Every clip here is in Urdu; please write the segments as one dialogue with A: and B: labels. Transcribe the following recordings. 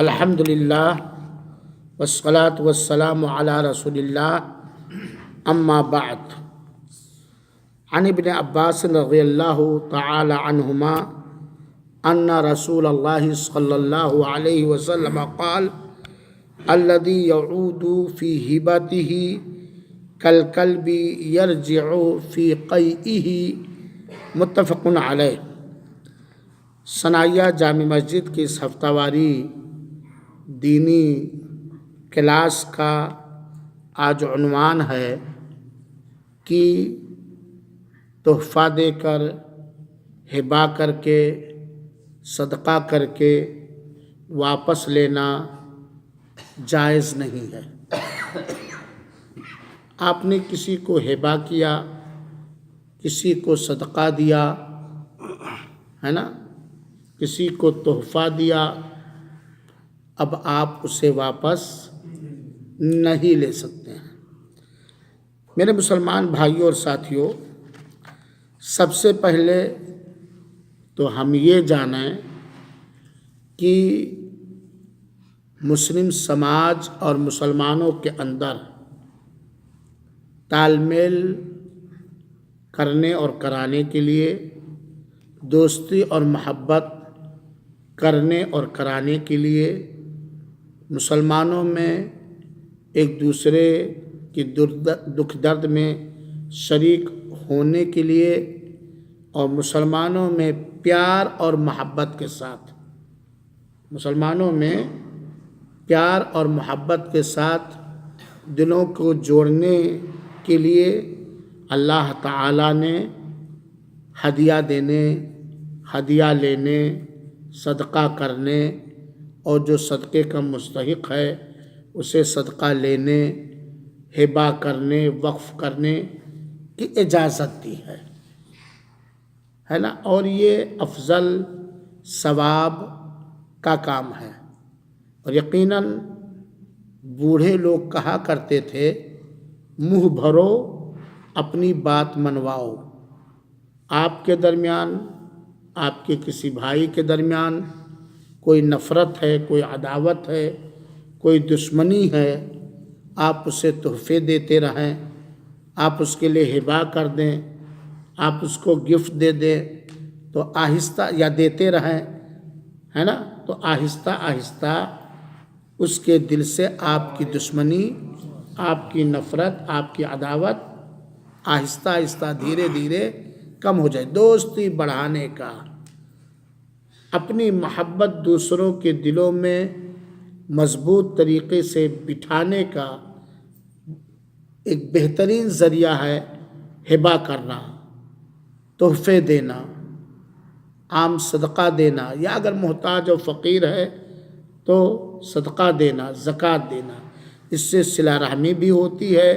A: الحمد للہ والصلاة والسلام علی رسول اللہ اما بعد عن ابن عباس رضی اللہ تعالی عنہما ان رسول اللہ صلی اللہ علیہ وسلم قال الذي يعود في هبته كالكلب يرجع في قيئه متفق علیہ۔ ثنائیہ جامع مسجد کی اس ہفتہ واری دینی کلاس کا آج عنوان ہے کہ تحفہ دے کر، ہبہ کر کے، صدقہ کر کے واپس لینا جائز نہیں ہے۔ آپ نے کسی کو ہبہ کیا، کسی کو صدقہ دیا ہے نا، کسی کو تحفہ دیا، اب آپ اسے واپس نہیں لے سکتے ہیں۔ میرے مسلمان بھائیوں اور ساتھیوں، سب سے پہلے تو ہم یہ جانیں کہ مسلم سماج اور مسلمانوں کے اندر تال میل کرنے اور کرانے کے لیے، دوستی اور محبت کرنے اور کرانے کے لیے، مسلمانوں میں ایک دوسرے کی دکھ درد میں شریک ہونے کے لیے اور مسلمانوں میں پیار اور محبت کے ساتھ، مسلمانوں میں پیار اور محبت کے ساتھ دلوں کو جوڑنے کے لیے اللہ تعالیٰ نے ہدیہ دینے، ہدیہ لینے، صدقہ کرنے اور جو صدقے کا مستحق ہے اسے صدقہ لینے، ہبہ کرنے، وقف کرنے کی اجازت دی ہے نا، اور یہ افضل ثواب کا کام ہے۔ اور یقیناً بوڑھے لوگ کہا کرتے تھے، منہ بھرو اپنی بات منواؤ۔ آپ کے درمیان، آپ کے کسی بھائی کے درمیان کوئی نفرت ہے، کوئی عداوت ہے، کوئی دشمنی ہے، آپ اسے تحفے دیتے رہیں، آپ اس کے لیے ہبہ کر دیں، آپ اس کو گفٹ دے دیں تو آہستہ، یا دیتے رہیں ہے نا، تو آہستہ آہستہ اس کے دل سے آپ کی دشمنی، آپ کی نفرت، آپ کی عداوت آہستہ آہستہ دھیرے دھیرے کم ہو جائے۔ دوستی بڑھانے کا، اپنی محبت دوسروں کے دلوں میں مضبوط طریقے سے بٹھانے کا ایک بہترین ذریعہ ہے ہبہ کرنا، تحفے دینا، عام صدقہ دینا، یا اگر محتاج و فقیر ہے تو صدقہ دینا، زکوٰۃ دینا۔ اس سے صلہ رحمی بھی ہوتی ہے،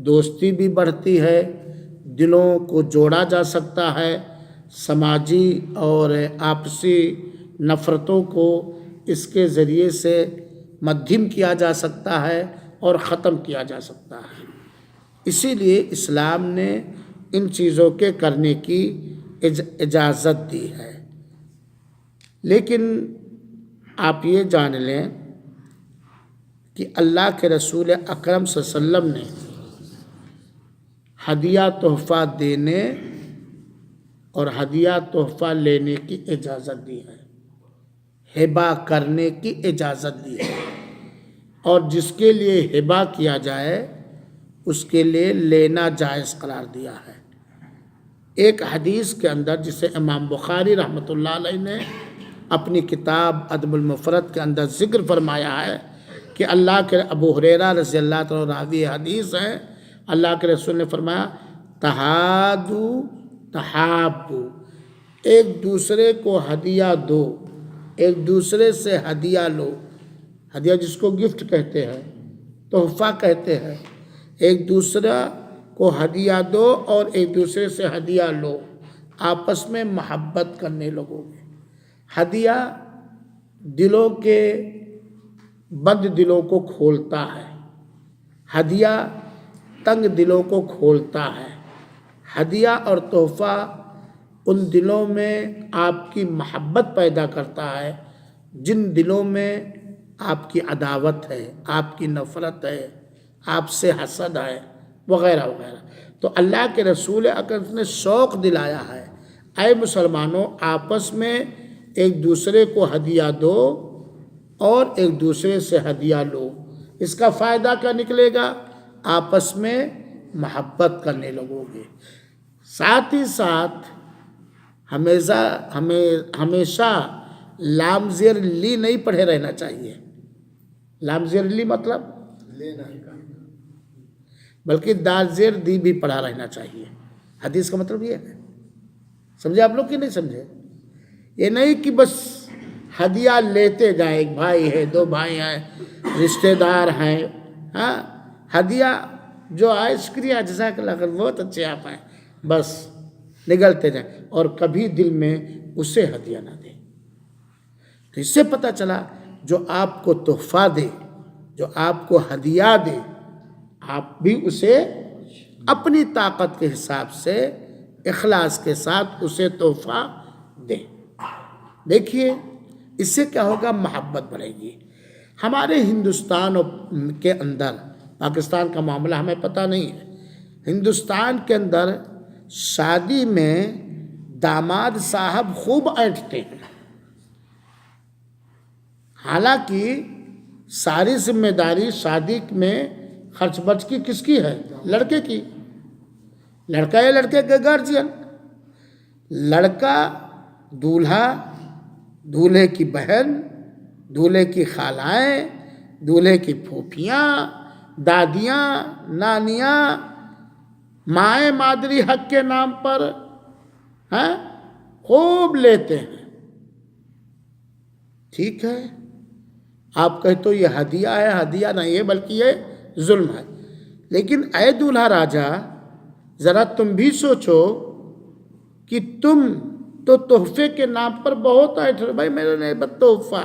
A: دوستی بھی بڑھتی ہے، دلوں کو جوڑا جا سکتا ہے، سماجی اور آپسی نفرتوں کو اس کے ذریعے سے مدھم کیا جا سکتا ہے اور ختم کیا جا سکتا ہے۔ اسی لیے اسلام نے ان چیزوں کے کرنے کی اجازت دی ہے۔ لیکن آپ یہ جان لیں کہ اللہ کے رسول اکرم صلی اللہ علیہ وسلم نے ہدیہ تحفہ دینے اور ہدیہ تحفہ لینے کی اجازت دی ہے، ہبہ کرنے کی اجازت دی ہے، اور جس کے لیے ہبہ کیا جائے اس کے لیے لینا جائز قرار دیا ہے۔ ایک حدیث کے اندر جسے امام بخاری رحمۃ اللہ علیہ نے اپنی کتاب ادب المفرد کے اندر ذکر فرمایا ہے کہ اللہ کے ابو ہریرہ رضی اللہ عنہ راوی حدیث ہیں، اللہ کے رسول نے فرمایا تہادو تحابو، ایک دوسرے کو ہدیہ دو، ایک دوسرے سے ہدیہ لو، ہدیہ جس کو گفٹ کہتے ہیں، تحفہ کہتے ہیں، ایک دوسرے کو ہدیہ دو اور ایک دوسرے سے ہدیہ لو، آپس میں محبت کرنے لگو گے۔ ہدیہ دلوں کے بند دلوں کو کھولتا ہے، ہدیہ تنگ دلوں کو کھولتا ہے، ہدیہ اور تحفہ ان دلوں میں آپ کی محبت پیدا کرتا ہے جن دلوں میں آپ کی عداوت ہے، آپ کی نفرت ہے، آپ سے حسد ہے وغیرہ وغیرہ۔ تو اللہ کے رسول اکرم نے شوق دلایا ہے، اے مسلمانوں آپس میں ایک دوسرے کو ہدیہ دو اور ایک دوسرے سے ہدیہ لو۔ اس کا فائدہ کیا نکلے گا؟ آپس میں محبت کرنے لگو گے۔ ساتھ ہی ساتھ ہمیشہ لام زیر لی نہیں پڑھے رہنا چاہیے۔ لام زیر لی مطلب بلکہ دال زیر دی بھی پڑھا رہنا چاہیے۔ حدیث کا مطلب یہ ہے، سمجھے آپ لوگ کہ نہیں سمجھے؟ یہ نہیں کہ بس ہدیہ لیتے جائیں، ایک بھائی ہے، دو بھائی ہیں، رشتہ دار ہیں، ہاں ہدیہ جو آئے شکریہ جزاک اللہ خیر بہت اچھے آپ ہیں، بس نگلتے جائیں اور کبھی دل میں اسے ہدیہ نہ دیں۔ تو اس سے پتہ چلا جو آپ کو تحفہ دے، جو آپ کو ہدیہ دے، آپ بھی اسے اپنی طاقت کے حساب سے اخلاص کے ساتھ اسے تحفہ دیں۔ دیکھیے اس سے کیا ہوگا؟ محبت بڑھے گی۔ ہمارے ہندوستان کے اندر، پاکستان کا معاملہ ہمیں پتہ نہیں ہے، ہندوستان کے اندر شادی میں داماد صاحب خوب اینٹتے ہیں، حالانکہ ساری ذمہ داری شادی میں خرچ برچ کی کس کی ہے؟ لڑکے کی۔ لڑکا یا لڑکے کے گارجین، لڑکا دولہا، دولہے کی بہن، دولہے کی خالائیں، دولہے کی پھوپھیاں، دادیاں، نانیاں، مائیں مادری حق کے نام پر خوب لیتے ہیں۔ ٹھیک ہے، آپ کہتے تو یہ ہدیہ ہے، ہدیہ نہیں ہے بلکہ یہ ظلم ہے، لیکن اے دولہا راجا ذرا تم بھی سوچو کہ تم تو تحفے کے نام پر بہت آئے تھے، بھائی میرے نے تحفہ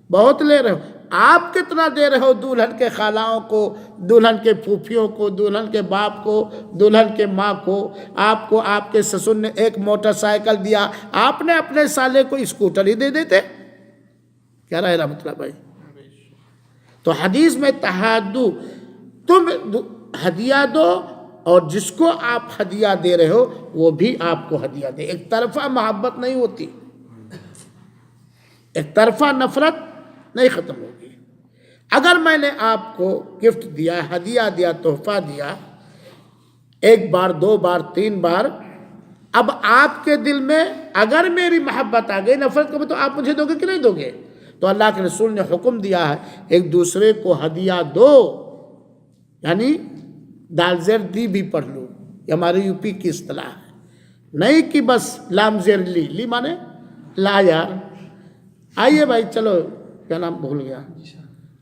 A: بہت لے رہے ہو، آپ کتنا دے رہے ہو دلہن کے خالاؤں کو، دلہن کے پھوپھیوں کو، دلہن کے باپ کو، دلہن کے ماں کو آپ کے سسر نے ایک موٹر سائیکل دیا، آپ نے اپنے سالے کو اسکوٹر ہی دے دیتے۔ کیا رہے گا مطلب بھائی؟ تو حدیث میں تحادو، تم ہدیہ دو اور جس کو آپ ہدیہ دے رہے ہو وہ بھی آپ کو ہدیہ دے۔ ایک طرفہ محبت نہیں ہوتی، ایک طرفہ نفرت نہیں ختم ہوگی۔ اگر میں نے آپ کو گفٹ دیا، ہدیہ دیا، تحفہ دیا، ایک بار، دو بار، تین بار، اب آپ کے دل میں اگر میری محبت آ گئی، نفرت کو بھی تو آپ مجھے دو گے کہ نہیں دو گے؟ تو اللہ کے رسول نے حکم دیا ہے ایک دوسرے کو ہدیہ دو، یعنی دال زیر دی بھی پڑھ لو، یہ ہماری یو پی کی اصطلاح ہے، نہیں کہ بس لام زیر لی، لی مانے لا یار، آئیے بھائی چلو، کیا نام بھول گیا،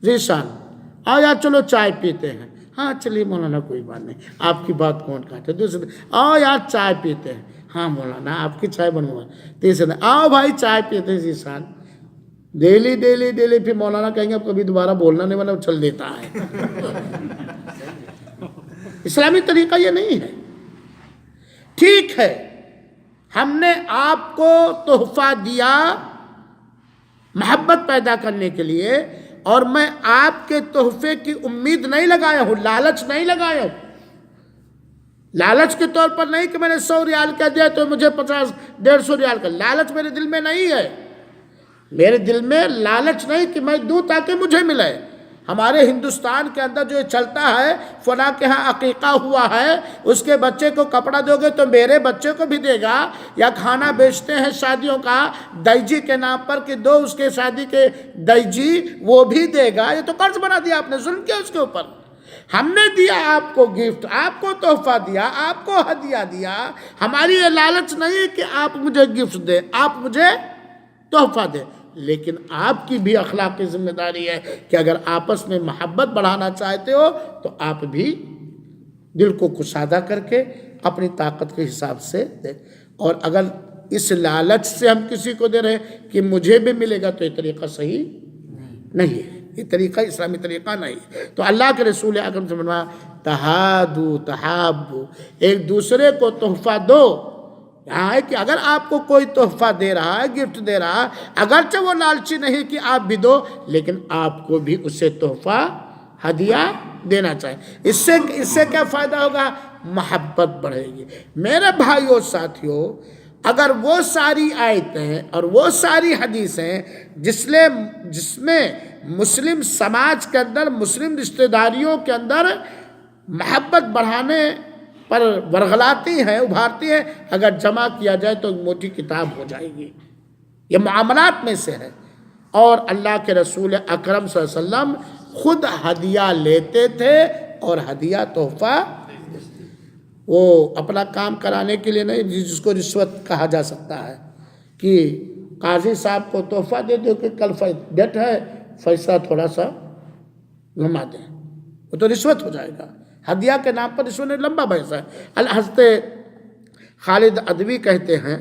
A: ذیشان، آؤ یار چلو چائے پیتے ہیں، ہاں چلیے مولانا کوئی بات نہیں، آپ کی بات کون کہتے، دوسرے آؤ یار چائے پیتے ہیں، ہاں مولانا آپ کی چائے بنوا، تیسرے آؤ بھائی چائے پیتے ہیں ذیشان، ڈیلی پھر مولانا کہیں گے اب کبھی دوبارہ بولنا نہیں والا چل دیتا ہے۔ اسلامی طریقہ یہ نہیں ہے۔ ٹھیک ہے ہم نے آپ کو تحفہ دیا محبت پیدا کرنے کے لیے، اور میں آپ کے تحفے کی امید نہیں لگایا ہوں، لالچ نہیں لگایا ہوں، لالچ کے طور پر نہیں کہ میں نے 100 ریال کا دیا تو مجھے 50-150 ریال کا، لالچ میرے دل میں نہیں ہے، میرے دل میں لالچ نہیں کہ میں دوں تاکہ مجھے ملے۔ ہمارے ہندوستان کے اندر جو چلتا ہے، فلاں کے ہاں عقیقہ ہوا ہے، اس کے بچے کو کپڑا دو گے تو میرے بچے کو بھی دے گا، یا کھانا بیچتے ہیں شادیوں کا دیجی کے نام پر کہ دو اس کے شادی کے دیجی، وہ بھی دے گا، یہ تو قرض بنا دیا آپ نے، ظلم کیا اس کے اوپر۔ ہم نے دیا آپ کو گفٹ، آپ کو تحفہ دیا، آپ کو ہدیہ دیا، ہماری یہ لالچ نہیں کہ آپ مجھے گفٹ دیں، آپ مجھے تحفہ دیں، لیکن آپ کی بھی اخلاقی ذمہ داری ہے کہ اگر آپس میں محبت بڑھانا چاہتے ہو تو آپ بھی دل کو کشادہ کر کے اپنی طاقت کے حساب سے دیں، اور اگر اس لالچ سے ہم کسی کو دے رہے ہیں کہ مجھے بھی ملے گا تو یہ طریقہ صحیح نہیں ہے، یہ طریقہ اسلامی طریقہ نہیں ہے۔ تو اللہ کے رسول اکرم سے فرمایا تہادو تحابو، ایک دوسرے کو تحفہ دو، یہاں ہے کہ اگر آپ کو کوئی تحفہ دے رہا ہے، گفٹ دے رہا ہے، اگرچہ وہ لالچی نہیں کہ آپ بھی دو، لیکن آپ کو بھی اسے تحفہ ہدیہ دینا چاہیے۔ اس سے کیا فائدہ ہوگا؟ محبت بڑھے گی۔ میرے بھائیوں ساتھیوں، اگر وہ ساری آیتیں اور وہ ساری حدیثیں جس میں مسلم سماج کے اندر، مسلم رشتہ داریوں کے اندر محبت بڑھانے پر ورغلاتی ہیں، ابھارتی ہیں، اگر جمع کیا جائے تو ایک موٹی کتاب ہو جائے گی۔ یہ معاملات میں سے ہے۔ اور اللہ کے رسول اکرم صلی اللہ علیہ وسلم خود ہدیہ لیتے تھے اور ہدیہ تحفہ، وہ اپنا کام کرانے کے لیے نہیں، جس کو رشوت کہا جا سکتا ہے، کہ قاضی صاحب کو تحفہ دے دو کہ کل ڈیٹ ہے، فیصلہ تھوڑا سا گھما دیں، وہ تو رشوت ہو جائے گا۔ ہدیہ کے نام پر رشوت نے لمبا بحث ہے۔ حضرت خالد ادوی کہتے ہیں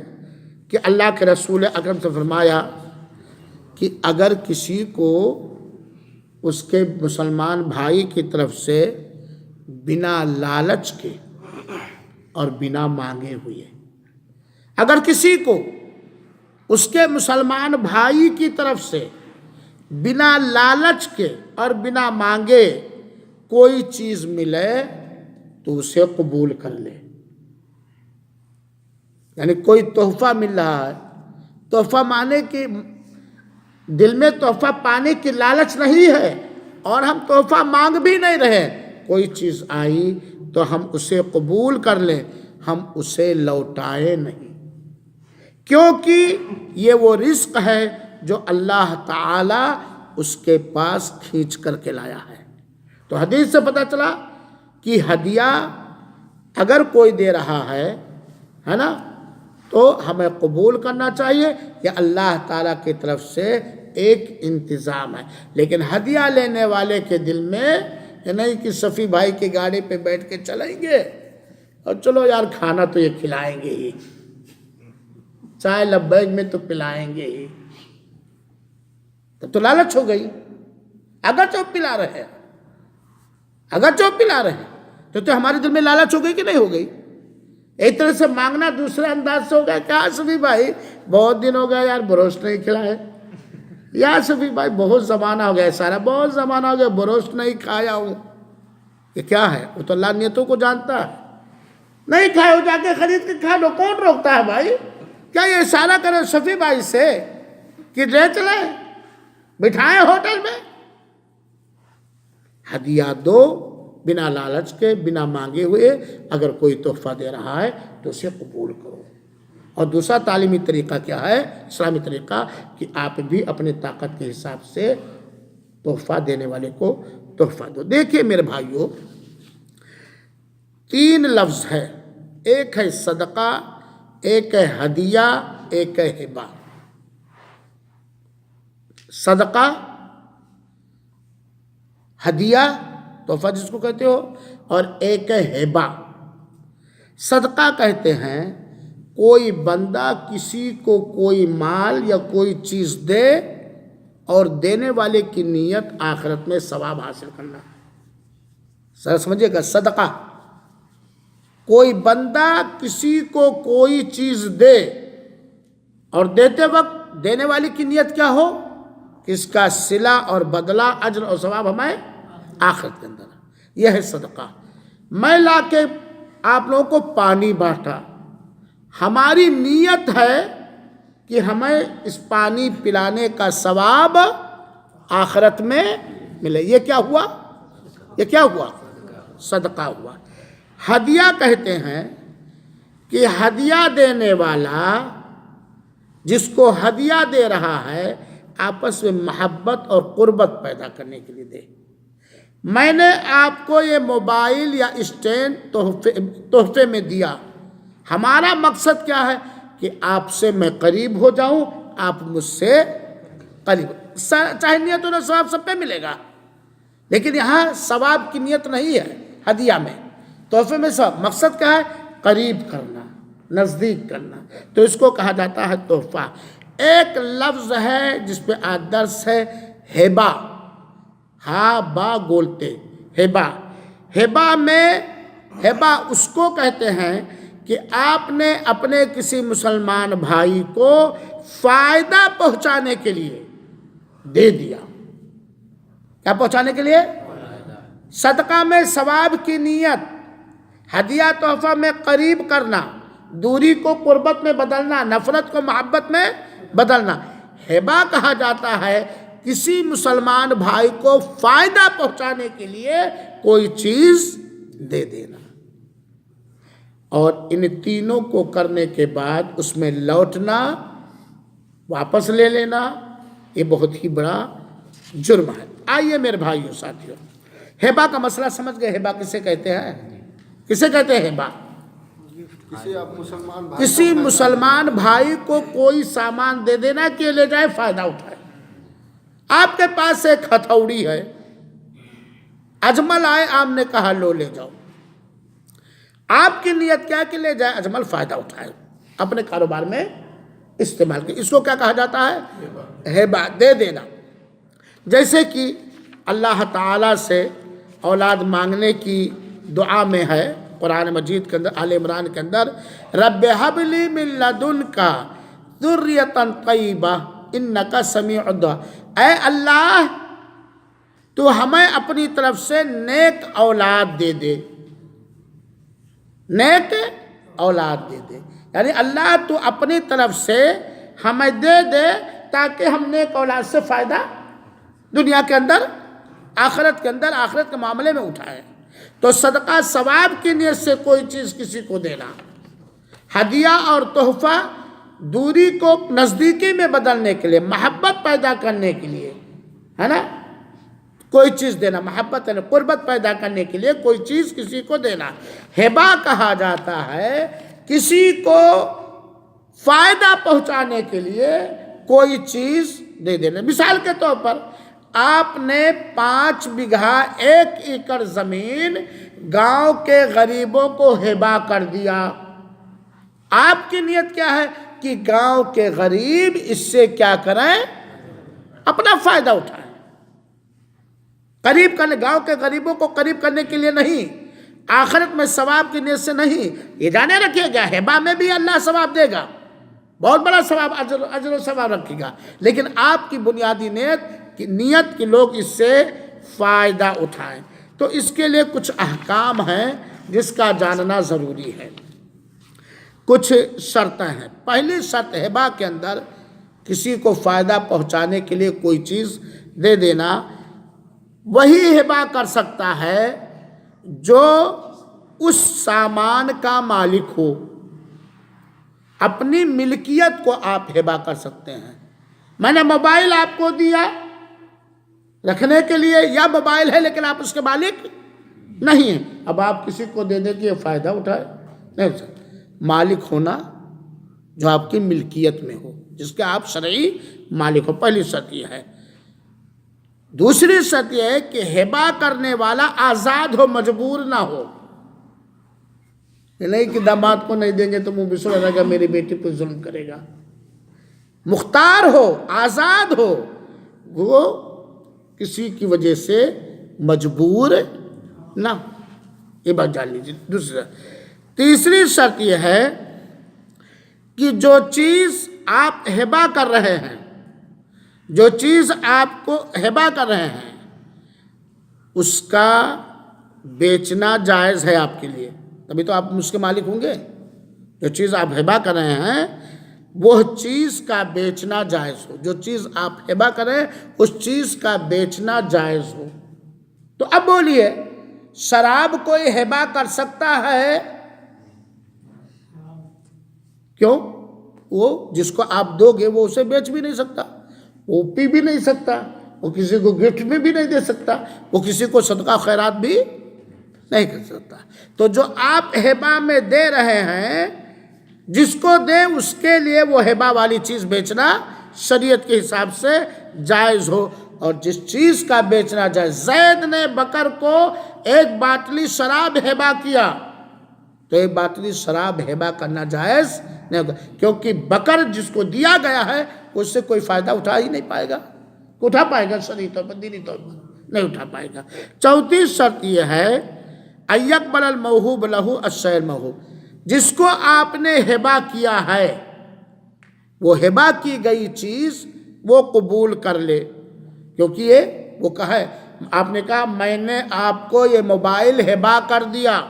A: کہ اللہ کے رسول اکرم سے فرمایا کہ اگر کسی کو اس کے مسلمان بھائی کی طرف سے بنا لالچ کے اور بنا مانگے ہوئے، اگر کسی کو اس کے مسلمان بھائی کی طرف سے بنا لالچ کے اور بنا مانگے کوئی چیز ملے تو اسے قبول کر لے۔ یعنی کوئی تحفہ مل رہا ہے، تحفہ ماننے کی دل میں تحفہ پانے کی لالچ نہیں ہے اور ہم تحفہ مانگ بھی نہیں رہے، کوئی چیز آئی تو ہم اسے قبول کر لیں، ہم اسے لوٹائے نہیں، کیونکہ یہ وہ رزق ہے جو اللہ تعالی اس کے پاس کھینچ کر کے لایا ہے۔ تو حدیث سے پتہ چلا کہ ہدیہ اگر کوئی دے رہا ہے نا، تو ہمیں قبول کرنا چاہیے، یہ اللہ تعالیٰ کی طرف سے ایک انتظام ہے۔ لیکن ہدیہ لینے والے کے دل میں یہ نہیں کہ صفی بھائی کی گاڑی پہ بیٹھ کے چلیں گے اور چلو یار کھانا تو یہ کھلائیں گے ہی، چائے لبیک میں تو پلائیں گے ہی، تو لالچ ہو گئی۔ اگر چوپ پلا رہے تو ہمارے دل میں لالچ ہو گئی کہ نہیں ہو گئی؟ ایک طرح سے مانگنا دوسرے انداز سے ہو گیا، کیا صفی بھائی بہت دن ہو گیا یار بروسٹ نہیں کھلائے، یا صفی بھائی بہت زمانہ ہو گیا، سارا بہت زمانہ ہو گیا بروسٹ نہیں کھایا ہوں۔ یہ کیا ہے؟ وہ تو اللہ نیتوں کو جانتا ہے۔ نہیں کھائے ہو، جا کے خرید کے کھا لو، کون روکتا ہے بھائی؟ کیا یہ اشارہ کرے صفی بھائی سے کہ لے چلے بٹھائیں ہوٹل میں؟ ہدیہ دو بنا لالچ کے، بنا مانگے ہوئے، اگر کوئی تحفہ دے رہا ہے تو اسے قبول کرو۔ اور دوسرا تعلیمی طریقہ کیا ہے؟ اسلامی طریقہ کہ آپ بھی اپنے طاقت کے حساب سے تحفہ دینے والے کو تحفہ دو۔ دیکھیے میرے بھائیوں، 3 لفظ ہے، ایک ہے صدقہ، ایک ہے ہدیہ، ایک ہے ہبہ۔ صدقہ، ہدیہ تحفہ جس کو کہتے ہو، اور ایک ہے ہبہ۔ صدقہ کہتے ہیں کوئی بندہ کسی کو کوئی مال یا کوئی چیز دے اور دینے والے کی نیت آخرت میں ثواب حاصل کرنا۔ سر سمجھے گا، صدقہ کوئی بندہ کسی کو کوئی چیز دے اور دیتے وقت دینے والے کی نیت کیا ہو کہ اس کا صلہ اور بدلہ، اجر اور ثواب ہمیں آخرت کے اندر۔ یہ ہے صدقہ۔ میں لا کے آپ لوگوں کو پانی بانٹا، ہماری نیت ہے کہ ہمیں اس پانی پلانے کا ثواب آخرت میں ملے، یہ کیا ہوا؟ یہ کیا ہوا؟ صدقہ ہوا۔ ہدیہ کہتے ہیں کہ ہدیہ دینے والا جس کو ہدیہ دے رہا ہے آپس میں محبت اور قربت پیدا کرنے کے لیے دے۔ میں نے آپ کو یہ موبائل یا اسٹینڈ تحفے میں دیا، ہمارا مقصد کیا ہے کہ آپ سے میں قریب ہو جاؤں، آپ مجھ سے قریب، چاہے نیت و ثواب سب پہ ملے گا، لیکن یہاں ثواب کی نیت نہیں ہے ہدیہ میں، تحفے میں ثواب، مقصد کیا ہے؟ قریب کرنا، نزدیک کرنا، تو اس کو کہا جاتا ہے تحفہ۔ ایک لفظ ہے جس پہ آج درس ہے، ہبہ، ہا با گولتے، ہبہ۔ ہبہ میں، ہبہ اس کو کہتے ہیں کہ آپ نے اپنے کسی مسلمان بھائی کو فائدہ پہنچانے کے لیے دے دیا. کیا پہنچانے کے لیے؟ صدقہ میں ثواب کی نیت، ہدیہ تحفہ میں قریب کرنا، دوری کو قربت میں بدلنا، نفرت کو محبت میں بدلنا. ہبہ کہا جاتا ہے کسی مسلمان بھائی کو فائدہ پہنچانے کے لیے کوئی چیز دے دینا. اور ان تینوں کو کرنے کے بعد اس میں لوٹنا، واپس لے لینا، یہ بہت ہی بڑا جرم ہے. آئیے میرے بھائیوں ساتھیوں، ہبہ کا مسئلہ سمجھ گئے. ہبہ کسے کہتے ہیں؟ کسے کہتے ہیں ہبہ؟ کسی مسلمان بھائی کو کوئی سامان دے دینا کہ لے جائے فائدہ اٹھائے. آپ کے پاس ایک ہتھوڑی ہے، اجمل آئے، آپ نے کہا لو لے جاؤ. آپ کی نیت کیا کہ لے جائے اجمل فائدہ اٹھائے، اپنے کاروبار میں استعمال کی. اس کو کیا کہا جاتا ہے؟ ہبہ، دے دینا. جیسے کہ اللہ تعالیٰ سے اولاد مانگنے کی دعا میں ہے قرآن مجید کے اندر، آل عمران کے اندر، رب ہب لی من لدنک ذریۃ طیبہ انک سمیع الدعاء. اے اللہ تو ہمیں اپنی طرف سے نیک اولاد دے دے، نیک اولاد دے دے. یعنی اللہ تو اپنی طرف سے ہمیں دے دے تاکہ ہم نیک اولاد سے فائدہ دنیا کے اندر، آخرت کے اندر، آخرت کے معاملے میں اٹھائیں. تو صدقہ ثواب کی نیت سے کوئی چیز کسی کو دینا، ہدیہ اور تحفہ دوری کو نزدیکی میں بدلنے کے لیے، محبت پیدا کرنے کے لیے، ہے نا، کوئی چیز دینا، محبت یعنی قربت پیدا کرنے کے لیے کوئی چیز کسی کو دینا. ہبہ کہا جاتا ہے کسی کو فائدہ پہنچانے کے لیے کوئی چیز دے دینا. مثال کے طور پر آپ نے 5 بیگھہ 1 ایکڑ زمین گاؤں کے غریبوں کو ہبہ کر دیا. آپ کی نیت کیا ہے کہ گاؤں کے غریب اس سے کیا کریں؟ اپنا فائدہ اٹھائیں. قریب کرنے، گاؤں کے غریبوں کو قریب کرنے کے لیے نہیں، آخرت میں ثواب کی نیت سے نہیں. یہ جانے رکھیے گا ہبہ میں بھی اللہ ثواب دے گا، بہت بڑا ثواب، اجر و ثواب رکھے گا. لیکن آپ کی بنیادی نیت کہ لوگ اس سے فائدہ اٹھائیں. تو اس کے لیے کچھ احکام ہیں جس کا جاننا ضروری ہے. کچھ شرطیں ہیں. پہلی شرط ہبہ کے اندر کسی کو فائدہ پہنچانے کے لیے کوئی چیز دے دینا، وہی ہبہ کر سکتا ہے جو اس سامان کا مالک ہو. اپنی ملکیت کو آپ ہبہ کر سکتے ہیں. میں نے موبائل آپ کو دیا رکھنے کے لیے، یا موبائل ہے لیکن آپ اس کے مالک نہیں ہیں، اب آپ کسی کو دے دیں کہ یہ فائدہ اٹھائے، نہیں ہو سکتا. مالک ہونا جو آپ کی ملکیت میں ہو، جس کے آپ شرعی مالک ہو، پہلی شرط یہ ہے. دوسری شرط یہ ہے کہ ہبہ کرنے والا آزاد ہو، مجبور نہ ہو. یہ نہیں کہ داماد کو نہیں دیں گے تو منہ بسڑ رہے گا، میری بیٹی پہ ظلم کرے گا. مختار ہو، آزاد ہو، وہ کسی کی وجہ سے مجبور نہ ہو. یہ بات جان لیجیے. تیسری شرط یہ ہے کہ جو چیز آپ ہبہ کر رہے ہیں، جو چیز آپ کو ہبہ کر رہے ہیں، اس کا بیچنا جائز ہے آپ کے لیے، تبھی تو آپ اس کے مالک ہوں گے. جو چیز آپ ہبہ کر رہے ہیں وہ چیز کا بیچنا جائز ہو. جو چیز آپ ہبہ کریں اس چیز کا بیچنا جائز ہو. تو اب بولیے، شراب کوئی ہبہ کر سکتا ہے؟ کیوں؟ وہ جس کو آپ دو گے وہ اسے بیچ بھی نہیں سکتا، وہ پی بھی نہیں سکتا، وہ کسی کو گفٹ میں بھی نہیں دے سکتا، وہ کسی کو صدقہ خیرات بھی نہیں کر سکتا. تو جو آپ ہبہ میں دے رہے ہیں، جس کو دیں اس کے لیے وہ ہبہ والی چیز بیچنا شریعت کے حساب سے جائز ہو. اور جس چیز کا بیچنا جائز، زید نے بکر کو 1 باٹلی شراب ہبہ کیا تو 1 باٹلی شراب ہبہ کرنا جائز نہیں ہوگا، کیونکہ بکر جس کو دیا گیا ہے اس سے کوئی فائدہ اٹھا ہی نہیں پائے گا. اٹھا پائے گا؟ شرعی طور پر، دینی طور پر نہیں اٹھا پائے گا. چوتھی شرط یہ ہے اَن یقبل الموہوب لہ الشیء الموہوب. جس کو آپ نے ہبہ کیا ہے وہ ہبہ کی گئی چیز وہ قبول کر لے، کیونکہ یہ وہ کہا ہے، آپ نے کہا میں نے آپ کو یہ موبائل ہبہ کر دیا،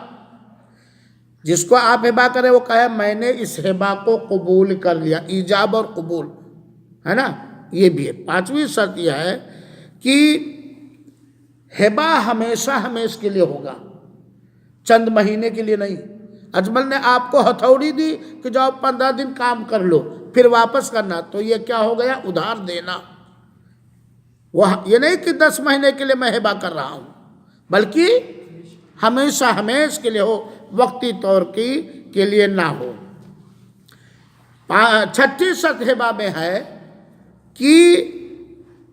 A: جس کو آپ ہبہ کریں وہ کہے میں نے اس ہبہ کو قبول کر لیا، ایجاب اور قبول ہے نا، یہ بھی ہے۔ پانچویں شرط یہ ہے کہ ہبہ ہمیشہ ہمیش کے لیے ہوگا، چند مہینے کے لیے نہیں۔ اجمل نے آپ کو ہتھوڑی دی کہ جاؤ 15 دن کام کر لو پھر واپس کرنا، تو یہ کیا ہو گیا؟ ادھار دینا۔ وہ یہ نہیں کہ 10 مہینے کے لیے میں ہبہ کر رہا ہوں، بلکہ ہمیشہ ہمیش کے لیے ہو، وقتی طور کے لیے نہ ہو۔ چھٹی شرط ہبہ میں ہے کہ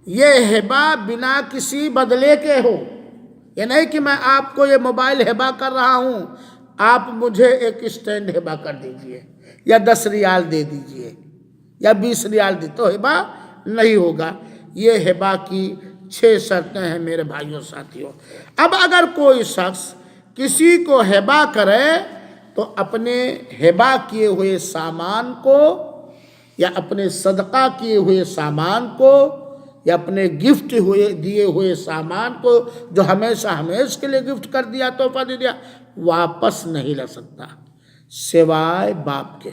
A: یہ ہبہ بنا کسی بدلے کے ہو، یہ نہیں کہ میں آپ کو یہ موبائل ہبہ کر رہا ہوں، آپ مجھے ایک اسٹینڈ ہبہ کر دیجئے یا 10 ریال دے دیجئے یا 20 ریال دے، تو ہبہ نہیں ہوگا۔ یہ ہبہ کی 6 شرطیں ہیں میرے بھائیوں ساتھیوں۔ اب اگر کوئی شخص کسی کو ہبہ کرے تو اپنے ہبہ کیے ہوئے سامان کو یا اپنے صدقہ کیے ہوئے سامان کو یا اپنے گفٹ دیے ہوئے سامان کو جو ہمیشہ ہمیش کے لیے گفٹ کر دیا، تحفہ دے دیا، واپس نہیں لے سکتا سوائے باپ کے۔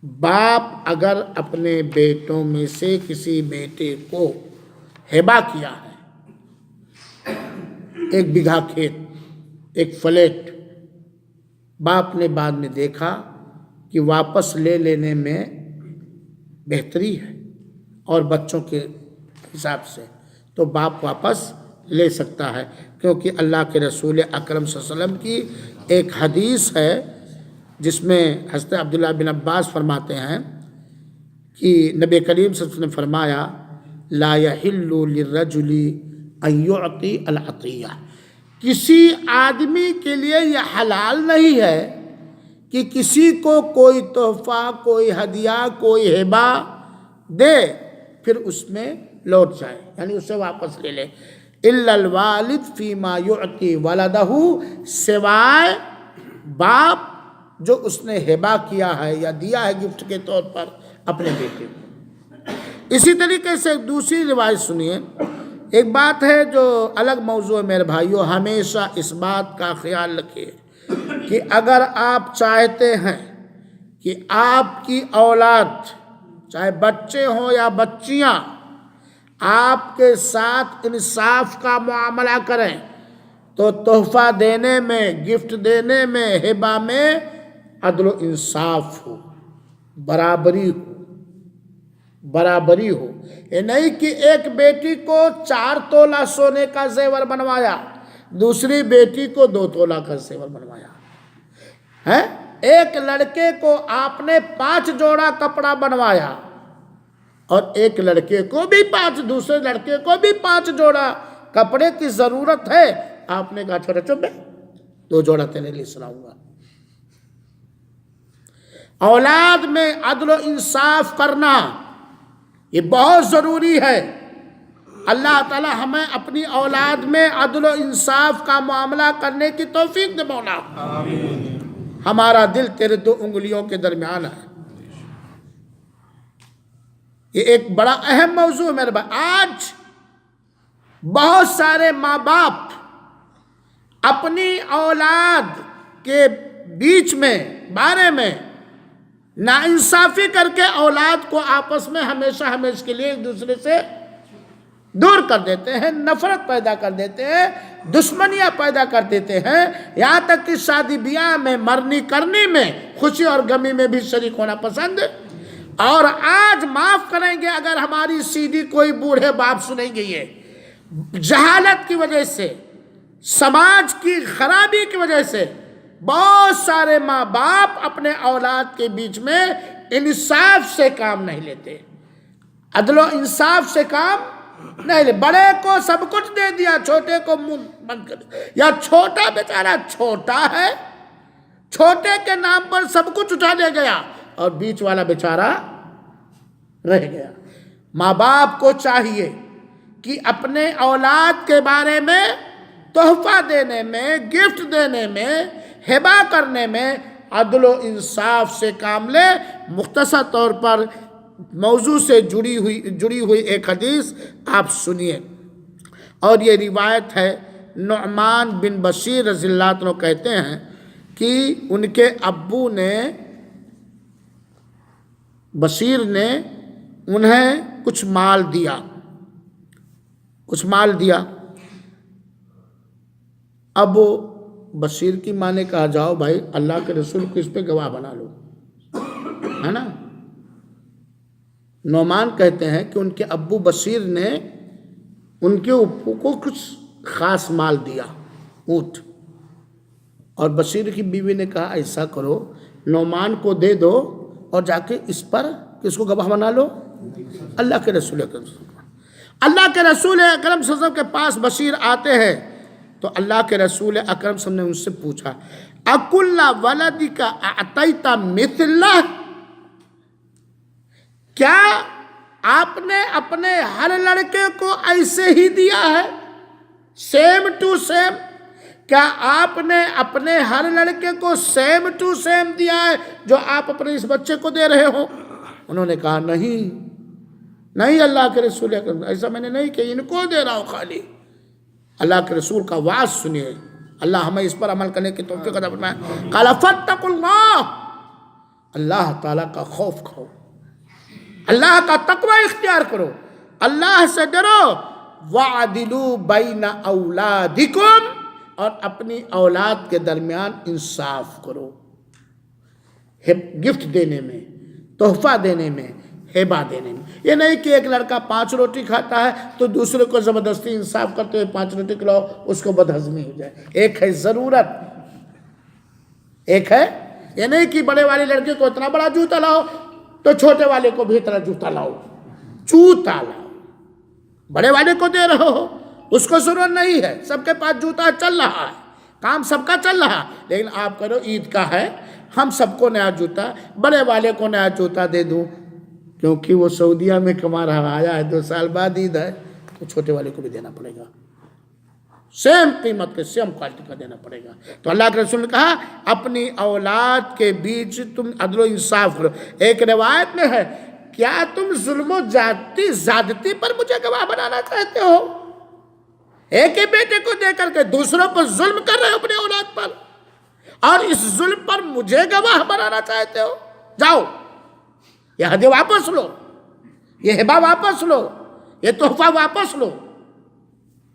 A: باپ اگر اپنے بیٹوں میں سے کسی بیٹے کو ہبہ کیا ہے، 1 بیگھا کھیت، 1 فلیٹ، باپ نے بعد میں دیکھا کہ واپس لے لینے میں بہتری ہے اور بچوں کے حساب سے، تو باپ واپس لے سکتا ہے، کیونکہ اللہ کے رسول اکرم صلی اللہ علیہ وسلم کی ایک حدیث ہے جس میں حضرت عبداللہ بن عباس فرماتے ہیں کہ نبی کریم صلی اللہ علیہ وسلم نے فرمایا لا يحل للرجل ان يعطي العطیہ، کسی آدمی کے لیے یہ حلال نہیں ہے کہ کسی کو کوئی تحفہ، کوئی ہدیہ، کوئی ہبہ دے پھر اس میں لوٹ جائے، یعنی اسے واپس لے لے۔ الا الوالد فیما یعطی ولدہ، سوائے باپ جو اس نے ہبہ کیا ہے یا دیا ہے گفٹ کے طور پر اپنے بیٹے کو۔ اسی طریقے سے ایک دوسری روایت سنیے، ایک بات ہے جو الگ موضوع ہے میرے بھائیوں، ہمیشہ اس بات کا خیال رکھیے کہ اگر آپ چاہتے ہیں کہ آپ کی اولاد چاہے بچے ہوں یا بچیاں آپ کے ساتھ انصاف کا معاملہ کریں تو تحفہ دینے میں، گفٹ دینے میں، ہبہ میں عدل و انصاف ہو، برابری ہو، برابری ہو۔ یہ نہیں کہ ایک بیٹی کو 4 تولہ سونے کا زیور بنوایا، دوسری بیٹی کو 2 تولہ کا زیور بنوایا ہے۔ ایک لڑکے کو آپ نے 5 جوڑا کپڑا بنوایا اور ایک لڑکے کو بھی 5، دوسرے لڑکے کو بھی 5 جوڑا کپڑے کی ضرورت ہے، آپ نے کہا چھوٹا چپ ہے 2 جوڑا تیرے لیے سلاؤں گا۔ اولاد میں عدل و انصاف کرنا یہ بہت ضروری ہے۔ اللہ تعالی ہمیں اپنی اولاد میں عدل و انصاف کا معاملہ کرنے کی توفیق دے مولا۔ ہمارا دل تیرے 2 انگلیوں کے درمیان ہے۔ یہ ایک بڑا اہم موضوع ہے میرے بھائی۔ آج بہت سارے ماں باپ اپنی اولاد کے بیچ میں، بارے میں ناانصافی کر کے اولاد کو آپس میں ہمیشہ ہمیش کے لیے ایک دوسرے سے دور کر دیتے ہیں، نفرت پیدا کر دیتے ہیں، دشمنیاں پیدا کر دیتے ہیں، یہاں تک کہ شادی بیاہ میں، مرنی کرنی میں، خوشی اور غمی میں بھی شریک ہونا پسند۔ اور آج معاف کریں گے اگر ہماری CD کوئی بوڑھے باپ سنیں گے، یہ جہالت کی وجہ سے، سماج کی خرابی کی وجہ سے بہت سارے ماں باپ اپنے اولاد کے بیچ میں انصاف سے کام نہیں لیتے، عدل و انصاف سے کام نہیں لے۔ بڑے کو سب کچھ دے دیا، چھوٹے کو منہ بند کر دیا، یا چھوٹا بیچارہ چھوٹا ہے، چھوٹے کے نام پر سب کچھ اٹھا لے گیا اور بیچ والا بیچارہ رہ گیا۔ ماں باپ کو چاہیے کہ اپنے اولاد کے بارے میں، تحفہ دینے میں، گفٹ دینے میں، ہبہ کرنے میں عدل و انصاف سے کام لے۔ مختصر طور پر موضوع سے جڑی ہوئی ایک حدیث آپ سنیے، اور یہ روایت ہے نعمان بن بشیر رضی اللہ عنہ کہتے ہیں کہ ان کے ابو نے، بشیر نے انہیں کچھ مال دیا۔ اب بشیر کی ماں نے کہا جاؤ بھائی اللہ کے رسول کو اس پہ گواہ بنا لو، ہے نا۔ نعمان کہتے ہیں کہ ان کے ابو بشیر نے ان کے ابو کو کچھ خاص مال دیا، اونٹ، اور بشیر کی بیوی نے کہا ایسا کرو نعمان کو دے دو اور جا کے اس پر کس کو گواہ بنا لو، اللہ کے رسول اکرم۔ اللہ کے رسول اکرم صلی اللہ علیہ وسلم کے پاس بشیر آتے ہیں تو اللہ کے رسول اکرم صلی اللہ علیہ وسلم نے ان سے پوچھا اکل ولدک اعطیت مثلہ، کیا آپ نے اپنے ہر لڑکے کو ایسے ہی دیا ہے، سیم ٹو سیم؟ کیا آپ نے اپنے ہر لڑکے کو سیم ٹو سیم دیا ہے جو آپ اپنے اس بچے کو دے رہے ہو؟ انہوں نے کہا نہیں اللہ کے رسول اکرم، ایسا میں نے نہیں کہ ان کو دے رہا ہوں خالی۔ اللہ کے رسول کا وعظ سنیے، اللہ ہمیں اس پر عمل کرنے کی توفیق عطا فرمائے۔ قال فاتقوا اللہ، اللہ تعالیٰ کا خوف کھاؤ، اللہ کا تقوی اختیار کرو، اللہ سے ڈرو۔ وَعَدِلُوا بَيْنَ أَوْلَادِكُمْ، اور اپنی اولاد کے درمیان انصاف کرو، گفٹ دینے میں، تحفہ دینے میں، ہیبہ دینے میں۔ یہ نہیں کہ ایک لڑکا 5 روٹی کھاتا ہے تو دوسرے کو زبردستی انصاف کرتے ہوئے 5 روٹی کھلاؤ، اس کو بدہضمی ہو جائے۔ ایک ہے ضرورت، ایک ہے یہ نہیں کہ بڑے والے لڑکے کو اتنا بڑا جوتا لاؤ تو چھوٹے والے کو بھی اتنا جوتا لاؤ، جوتا لاؤ۔ بڑے والے کو دے رہے ہو، اس کو ضرورت نہیں ہے، سب کے پاس جوتا چل رہا ہے، کام سب کا چل رہا ہے، لیکن آپ کرو عید کا ہے ہم سب کو نیا جوتا، بڑے والے کو نیا جوتا دے دوں کیونکہ وہ سعودیہ میں کما رہا، آیا ہے 2 سال بعد عید ہے، تو چھوٹے والے کو بھی دینا پڑے گا، سیم قیمت کے سیم کوالٹی کا دینا پڑے گا۔ تو اللہ کے رسول نے کہا اپنی اولاد کے بیچ تم عدل و انصاف کرو۔ ایک روایت میں ہے کیا تم ظلم و زیادتی پر مجھے گواہ بنانا چاہتے ہو؟ ایک ہی بیٹے کو دے کر کے دوسروں پر ظلم کر رہے ہو اپنی اولاد پر، اور اس ظلم پر مجھے گواہ بنانا چاہتے ہو؟ جاؤ یہ ہدیہ واپس لو، یہ ہبہ واپس لو، یہ تحفہ واپس لو۔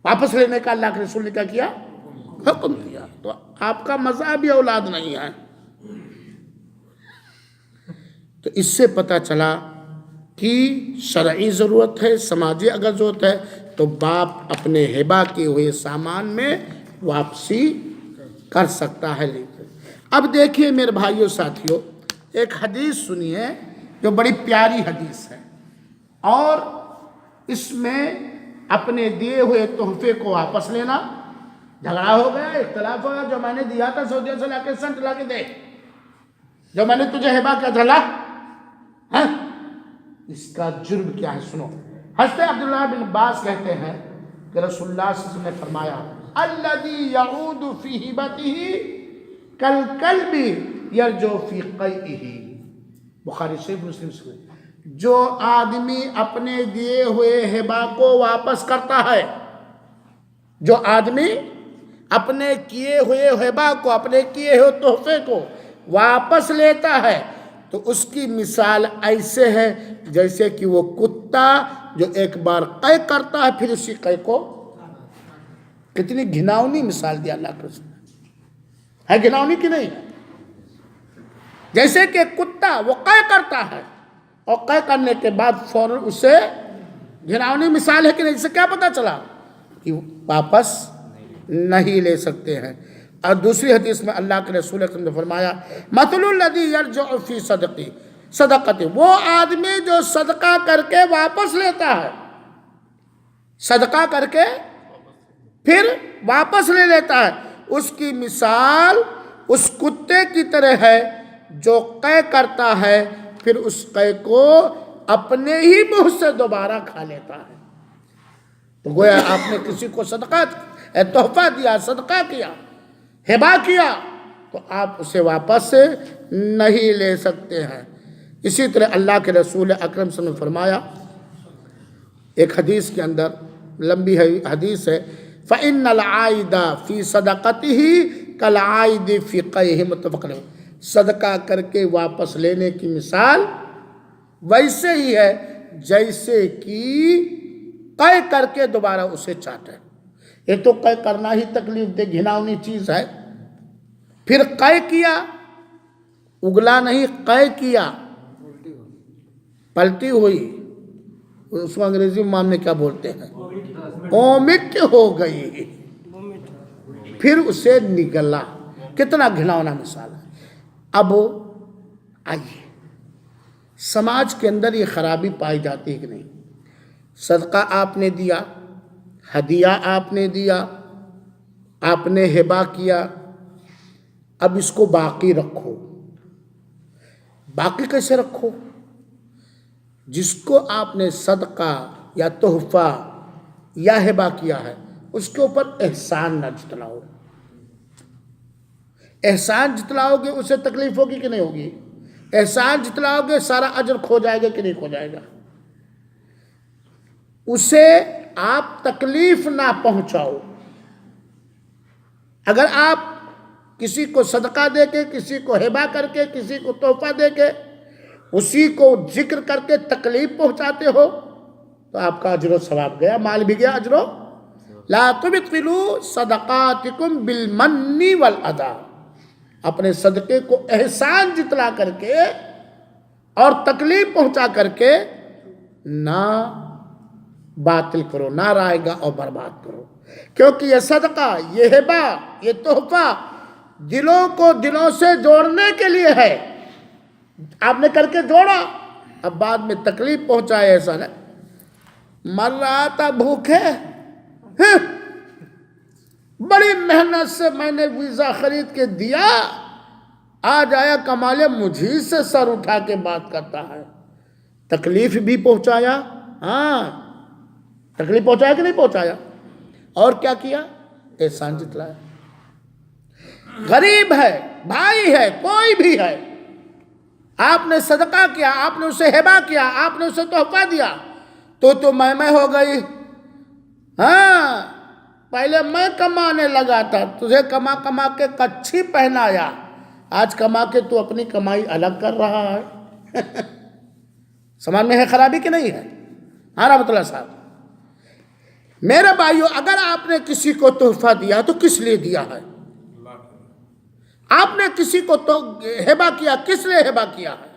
A: واپس لینے کا اللہ کے رسول نے کیا کیا؟ حکم دیا۔ تو آپ کا مذہبی اولاد نہیں ہے۔ تو اس سے پتہ چلا کہ شرعی ضرورت ہے، سماجی اگر ضرورت ہے تو باپ اپنے ہبہ کیے ہوئے سامان میں واپسی کر سکتا ہے۔ اب دیکھیے میرے بھائیوں ساتھیوں، ایک حدیث سنیے جو بڑی پیاری حدیث ہے، اور اس میں اپنے دیے ہوئے تحفے کو واپس لینا، جھگڑا ہو گیا، اختلاف ہو گیا، جو میں نے دیا تھا سعودیہ سے لا کے سنٹ لا کے دے، جو میں نے تجھے ہبہ کیا تھا لا، اس کا جرم کیا ہے سنو۔ حضرت عبداللہ بن عباس کہتے ہیں کہ رسول اللہ صلی اللہ علیہ وسلم نے فرمایا الذی یعود فی ہبتہ کالکلب یرجو فی قیئہ، بخاری شریف مسلم سے، جو آدمی اپنے دیے ہوئے ہبہ کو واپس کرتا ہے، جو آدمی اپنے کیے ہوئے ہبہ کو، اپنے کیے ہوئے تحفے کو واپس لیتا ہے، تو اس کی مثال ایسے ہے جیسے کہ وہ کتا جو ایک بار قے کرتا ہے پھر اسی قے کو، کتنی گھناؤنی مثال دیا اللہ کے رسول ہے، گھناؤنی کی نہیں؟ جیسے کہ کتا وہ قے کرتا ہے اور قے کرنے کے بعد فوراً اسے، گھناؤنی مثال ہے کہ نہیں؟ اس سے کیا پتا چلا کہ واپس نہیں لے سکتے ہیں۔ اور دوسری حدیث میں اللہ کے رسول صلی اللہ علیہ وسلم نے فرمایا مثل الذی یرجع فی صدقتی، وہ آدمی جو صدقہ کر کے واپس لیتا ہے، صدقہ کر کے پھر واپس لے لیتا ہے، اس کی مثال اس کتے کی طرح ہے جو قے کرتا ہے پھر اس قے کو اپنے ہی منہ سے دوبارہ کھا لیتا ہے۔ تو گویا آپ نے کسی کو صدقہ تحفہ دیا، صدقہ کیا، ہبہ کیا، تو آپ اسے واپس نہیں لے سکتے ہیں۔ اسی طرح اللہ کے رسول اکرم صلی اللہ علیہ وسلم نے فرمایا ایک حدیث کے اندر، لمبی حدیث ہے، فَإِنَّ الْعَائِدَ فِي صَدَقَتِهِ كَالْعَائِدِ فِي قَيْهِ، متفق علیہ۔ صدقہ کر کے واپس لینے کی مثال ویسے ہی ہے جیسے کہ قے کر کے دوبارہ اسے چاٹے۔ یہ تو قے کرنا ہی تکلیف دہ گھناؤنی چیز ہے، پھر قے کیا، اگلا نہیں، قے کیا، پلٹی ہوئی، اس کو انگریزی میں معاملے کیا بولتے ہیں، اومٹ ہو گئی، پھر اسے نگلا۔ کتنا گھناؤنا مثال ہے۔ اب آئیے سماج کے اندر یہ خرابی پائی جاتی ہے کہ نہیں؟ صدقہ آپ نے دیا، ہدیہ آپ نے دیا، آپ نے ہبہ کیا، اب اس کو باقی رکھو۔ باقی کیسے رکھو؟ جس کو آپ نے صدقہ یا تحفہ یا ہبہ کیا ہے اس کے اوپر احسان نہ جتلاؤ۔ احسان جتلاؤ گے اسے تکلیف ہوگی کہ نہیں ہوگی؟ احسان جتلاؤ گے سارا اجر کھو جائے گا کہ نہیں کھو جائے گا؟ اسے آپ تکلیف نہ پہنچاؤ۔ اگر آپ کسی کو صدقہ دے کے، کسی کو ہبہ کر کے، کسی کو تحفہ دے کے، اسی کو ذکر کر کے تکلیف پہنچاتے ہو تو آپ کا اجر و ثواب گیا، مال بھی گیا، اجر و لا تبطلوا صدقاتکم بالمن والاذی، اپنے صدقے کو احسان جتلا کر کے اور تکلیف پہنچا کر کے نہ باطل کرو، نہ رائیگا اور برباد کرو، کیونکہ یہ صدقہ، یہ ہبہ، یہ تحفہ دلوں کو دلوں سے جوڑنے کے لیے ہے۔ آپ نے کر کے جوڑا، اب بعد میں تکلیف پہنچائے، ایسا نہیں، مر رہا تھا بھوکے، بڑی محنت سے میں نے ویزا خرید کے دیا، آج آیا کمالے مجھی سے سر اٹھا کے بات کرتا ہے، تکلیف بھی پہنچایا، ہاں تکلیف پہنچایا کہ نہیں پہنچایا؟ اور کیا کیا؟ احسان جتلایا۔ غریب ہے، بھائی ہے، کوئی بھی ہے، آپ نے صدقہ کیا، آپ نے اسے ہبہ کیا، آپ نے اسے تحفہ دیا، تو میں ہو گئی، ہاں پہلے میں کمانے لگا تھا، تجھے کما کما کے کچھی پہنایا، آج کما کے تو اپنی کمائی الگ کر رہا ہے۔ سمجھ میں ہے خرابی کہ نہیں ہے؟ ہاں رحمت اللہ صاحب، میرے بھائیو، اگر آپ نے کسی کو تحفہ دیا تو کس لیے دیا ہے؟ آپ نے کسی کو تو ہبہ کیا، کس لیے ہبہ کیا ہے؟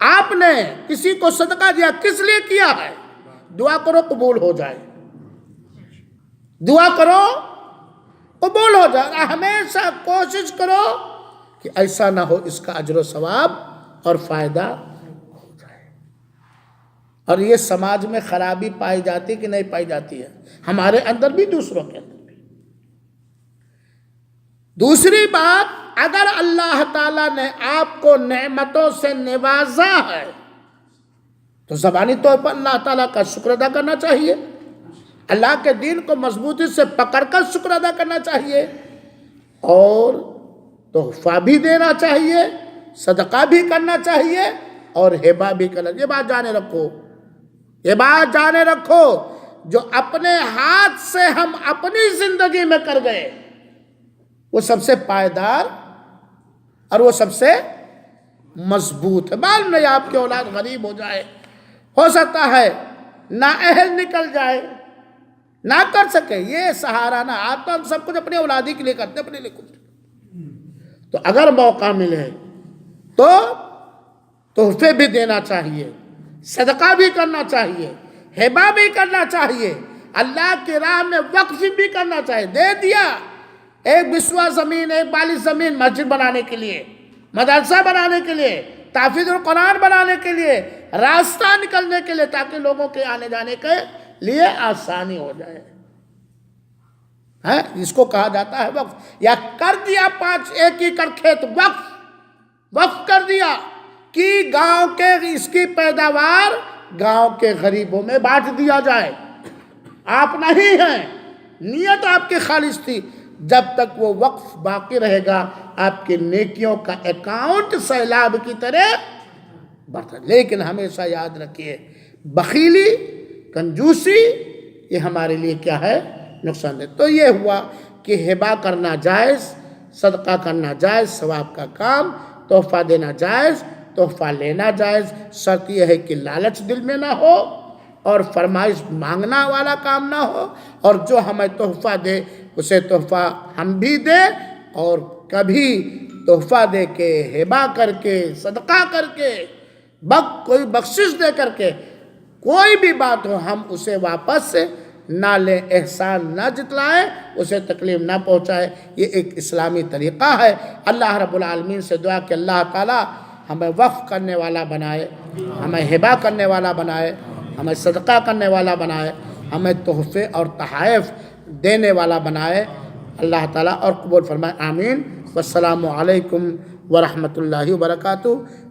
A: آپ نے کسی کو صدقہ دیا، کس لیے کیا ہے؟ دعا کرو قبول ہو جائے، دعا کرو قبول ہو جائے، ہمیشہ کوشش کرو کہ ایسا نہ ہو اس کا اجر و ثواب اور فائدہ ہو جائے۔ اور یہ سماج میں خرابی پائی جاتی کہ نہیں پائی جاتی ہے؟ ہمارے اندر بھی، دوسروں کے اندر بھی۔ دوسری بات، اگر اللہ تعالیٰ نے آپ کو نعمتوں سے نوازا ہے تو زبانی طور پر اللہ تعالیٰ کا شکر ادا کرنا چاہیے، اللہ کے دین کو مضبوطی سے پکڑ کر شکر ادا کرنا چاہیے، اور تحفہ بھی دینا چاہیے، صدقہ بھی کرنا چاہیے، اور ہبہ بھی کرنا چاہیے۔ یہ بات جانے رکھو، یہ بات جانے رکھو، جو اپنے ہاتھ سے ہم اپنی زندگی میں کر گئے وہ سب سے پائیدار اور وہ سب سے مضبوط ہے۔ معلوم نہیں آپ کی اولاد غریب ہو جائے، ہو سکتا ہے نااہل نکل جائے، نہ کر سکے، یہ سہارا نہ، آپ تو ہم سب کچھ اپنے اولادی کے لیے کرتے، اپنے لیے کچھ، تو اگر موقع ملے تو تحفے بھی دینا چاہیے، صدقہ بھی کرنا چاہیے، ہبہ بھی کرنا چاہیے، اللہ کی راہ میں وقف بھی کرنا چاہیے۔ دے دیا ایک بسوا زمین، ایک بالی زمین مسجد بنانے کے لیے، مدرسہ بنانے کے لیے، تحفیظ القرآن بنانے کے لیے، راستہ نکلنے کے لیے، تاکہ لوگوں کے آنے جانے کے لیے آسانی ہو جائے، اس کو کہا جاتا ہے وقف۔ یا کر دیا 5 ایکڑ کھیت وقف کر دیا کہ گاؤں کے اس کی پیداوار گاؤں کے غریبوں میں بانٹ دیا جائے۔ آپ نہیں ہیں، نیت آپ کی خالص تھی، جب تک وہ وقف باقی رہے گا آپ کی نیکیوں کا اکاؤنٹ سیلاب کی طرح بڑھتا. لیکن ہمیشہ یاد رکھیے بخیلی، کنجوسی یہ ہمارے لیے کیا ہے؟ نقصان دہ. تو یہ ہوا کہ ہبہ کرنا جائز، صدقہ کرنا جائز، ثواب کا کام، تحفہ دینا جائز، تحفہ لینا جائز. شرط یہ ہے کہ لالچ دل میں نہ ہو اور فرمائش مانگنا والا کام نہ ہو، اور جو ہمیں تحفہ دے اسے تحفہ ہم بھی دیں، اور کبھی تحفہ دے کے، ہبہ کر کے، صدقہ کر کے، کوئی بخشش دے کر کے، کوئی بھی بات ہو ہم اسے واپس نہ لیں، احسان نہ جتلائیں، اسے تکلیف نہ پہنچائیں. یہ ایک اسلامی طریقہ ہے. اللہ رب العالمین سے دعا کہ اللہ تعالی ہمیں وقف کرنے والا بنائے، ہمیں ہبہ کرنے والا بنائے، ہمیں صدقہ کرنے والا بنائے، ہمیں تحفے اور تحائف دینے والا بنائے. اللہ تعالیٰ اور قبول فرمائے. آمین. والسلام علیکم ورحمۃ اللہ وبرکاتہ.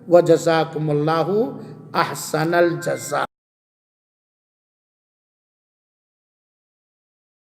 A: وجزاکم اللہ احسن الجزاء.